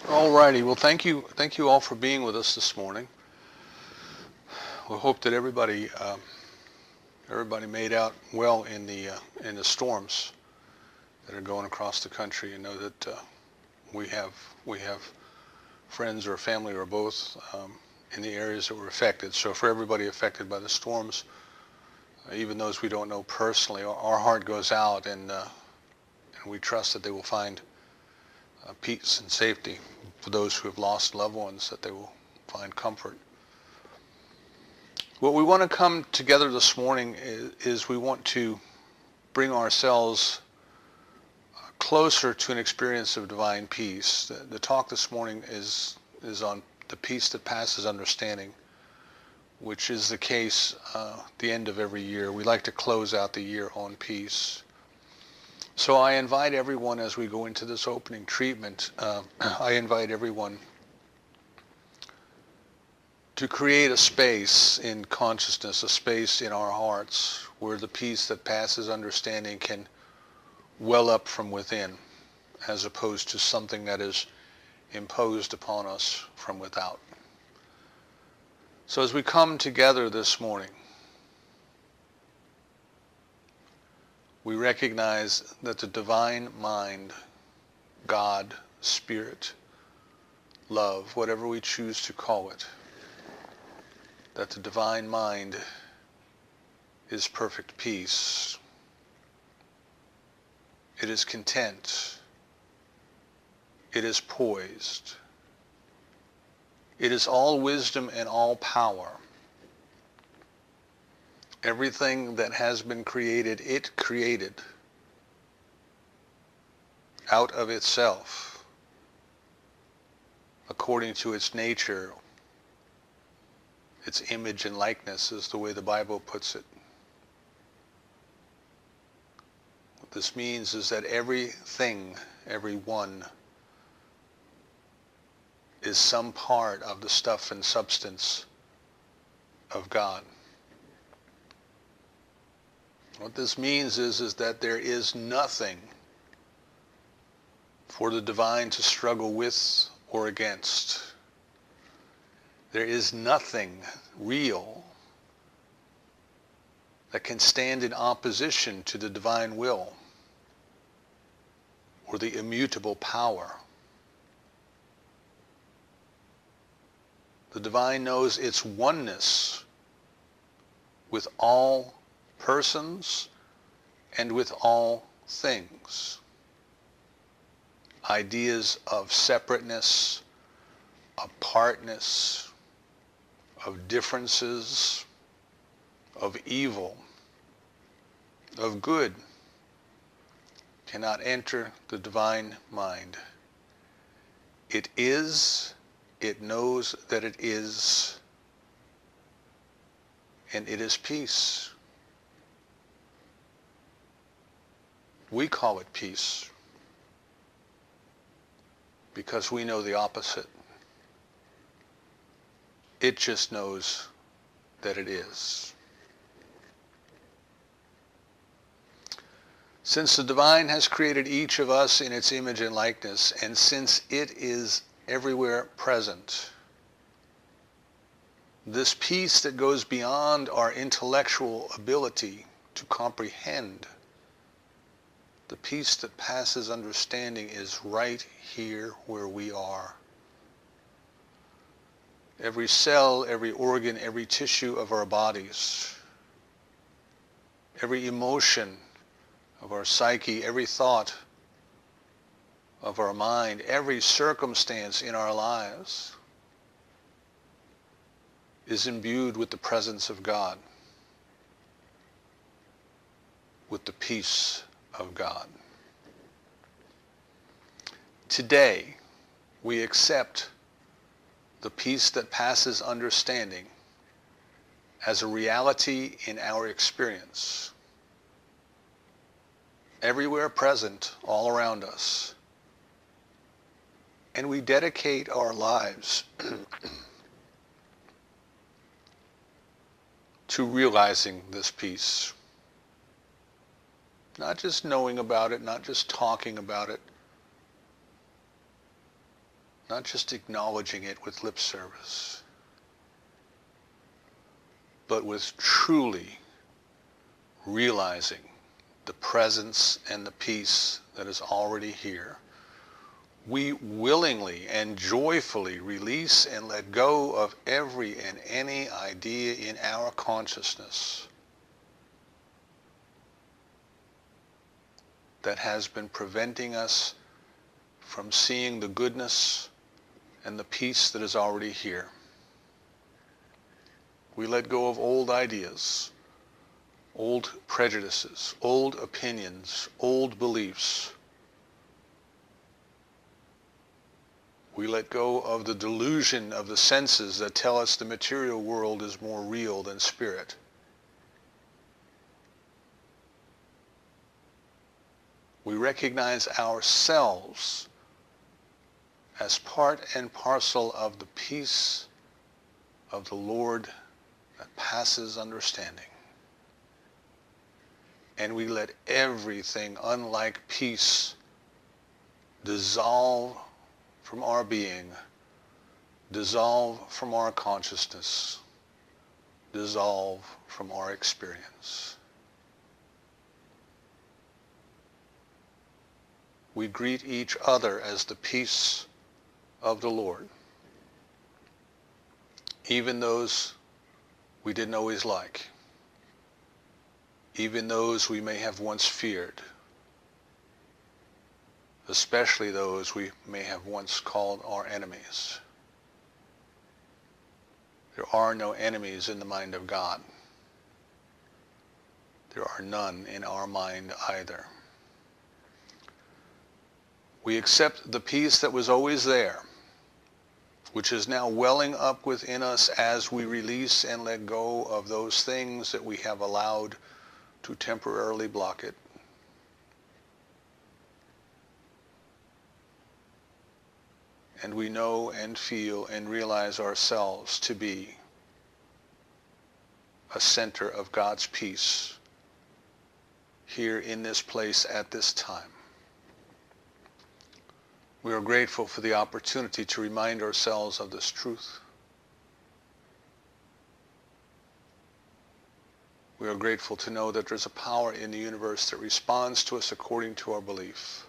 All righty. Well, thank you all for being with us this morning. We hope that everybody made out well in the storms that are going across the country, and know that we have we have friends or family or both in the areas that were affected. So for everybody affected by the storms, even those we don't know personally, our heart goes out, and we trust that they will find peace and safety. For those who have lost loved ones, that they will find comfort. What we want to come together this morning is we want to bring ourselves closer to an experience of divine peace. The talk this morning is on the peace that passes understanding, which is the case the end of every year. We like to close out the year on peace. So I invite everyone, as we go into this opening treatment, I invite everyone to create a space in consciousness, a space in our hearts where the peace that passes understanding can well up from within, as opposed to something that is imposed upon us from without. So as we come together this morning, we recognize that the divine mind, God, Spirit, love, whatever we choose to call it, that the divine mind is perfect peace. It is content. It is poised. It is all wisdom and all power. Everything that has been created, it created out of itself, according to its nature, its image and likeness, is the way the Bible puts it. What this means is that everything, everyone, is some part of the stuff and substance of God. What this means is that there is nothing for the divine to struggle with or against. There is nothing real that can stand in opposition to the divine will or the immutable power. The divine knows its oneness with all persons and with all things. Ideas of separateness, apartness, of differences, of evil, of good, cannot enter the divine mind. It is, it knows that it is, and it is peace. We call it peace because we know the opposite. It just knows that it is. Since the divine has created each of us in its image and likeness, and since it is everywhere present, this peace that goes beyond our intellectual ability to comprehend, the peace that passes understanding, is right here where we are. Every cell, every organ, every tissue of our bodies, every emotion of our psyche, every thought of our mind, every circumstance in our lives is imbued with the presence of God, with the peace of God. Today, we accept the peace that passes understanding as a reality in our experience, everywhere present, all around us. And we dedicate our lives to realizing this peace. Not just knowing about it, not just talking about it, not just acknowledging it with lip service, but with truly realizing the presence and the peace that is already here, we willingly and joyfully release and let go of every and any idea in our consciousness that has been preventing us from seeing the goodness and the peace that is already here. We let go of old ideas, old prejudices, old opinions, old beliefs. We let go of the delusion of the senses that tell us the material world is more real than spirit. We recognize ourselves as part and parcel of the peace of the Lord that passes understanding. And we let everything unlike peace dissolve from our being, dissolve from our consciousness, dissolve from our experience. We greet each other as the peace of the Lord, even those we didn't always like, even those we may have once feared, especially those we may have once called our enemies. There are no enemies in the mind of God. There are none in our mind either. We accept the peace that was always there, which is now welling up within us as we release and let go of those things that we have allowed to temporarily block it. And we know and feel and realize ourselves to be a center of God's peace here in this place at this time. We are grateful for the opportunity to remind ourselves of this truth. We are grateful to know that there's a power in the universe that responds to us according to our belief.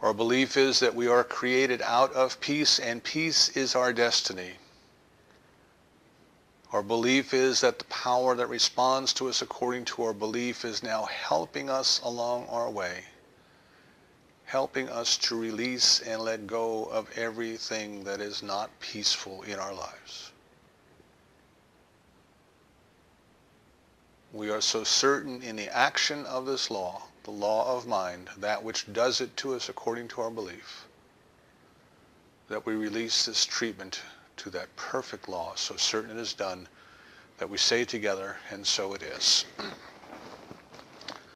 Our belief is that we are created out of peace, and peace is our destiny. Our belief is that the power that responds to us according to our belief is now helping us along our way, helping us to release and let go of everything that is not peaceful in our lives. We are so certain in the action of this law, the law of mind, that which does it to us according to our belief, that we release this treatment to that perfect law, so certain it is done, that we say together, and so it is.